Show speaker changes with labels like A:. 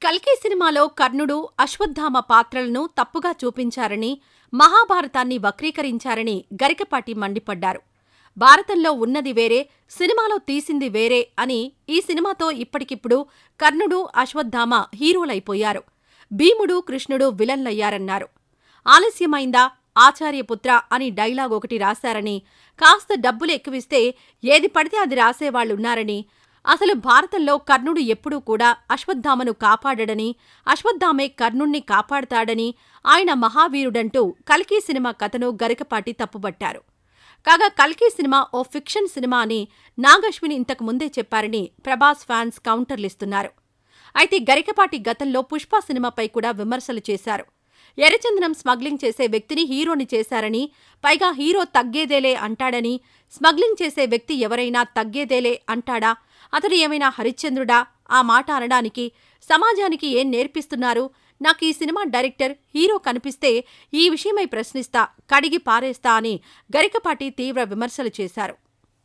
A: కల్కి సినిమాలో కర్ణుడు, అశ్వత్థామ పాత్రలను తప్పుగా చూపించారని, మహాభారతాన్ని వక్రీకరించారని గరికపాటి మండిపడ్డారు. భారతంలో ఉన్నది వేరే, సినిమాలో తీసింది వేరే అని ఈ సినిమాతో ఇప్పటికిప్పుడు కర్ణుడు, అశ్వత్థామ హీరోలైపోయారు. భీముడు, కృష్ణుడు విలన్లయ్యారన్నారు. ఆలస్యమైందా, ఆచార్యపుత్ర అని డైలాగొకటి రాశారని, కాస్త డబ్బులు ఎక్కువిస్తే ఏది పడితే అది రాసేవాళ్లున్నారని, అసలు భారతంలో కర్ణుడు ఎప్పుడూ కూడా అశ్వత్థామను కాపాడడని, అశ్వత్థామే కర్ణుణ్ణి కాపాడతాడని, ఆయన మహావీరుడంటూ కల్కి సినిమా కథను గరికపాటి తప్పుబట్టారు. కాగా కల్కి సినిమా ఓ ఫిక్షన్ సినిమా అని నాగశ్విని ఇంతకు ముందే చెప్పారని ప్రభాస్ ఫ్యాన్స్ కౌంటర్లిస్తున్నారు. అయితే గరికపాటి గతంలో పుష్ప సినిమాపై కూడా విమర్శలు చేశారు. ఎర్రచందనం స్మగ్లింగ్ చేసే వ్యక్తిని హీరోని చేశారని, పైగా హీరో తగ్గేదేలే అంటాడని, స్మగ్లింగ్ చేసే వ్యక్తి ఎవరైనా తగ్గేదేలే అంటాడా? అతడు ఏమైనా హరిశ్చంద్రుడా? ఆ మాట అనడానికి సమాజానికి ఏం నేర్పిస్తున్నారు? నాకు ఈ సినిమా డైరెక్టర్, హీరో కనిపిస్తే ఈ విషయమై ప్రశ్నిస్తా, కడిగి పారేస్తా అని గరికపాటి తీవ్ర విమర్శలు చేశారు.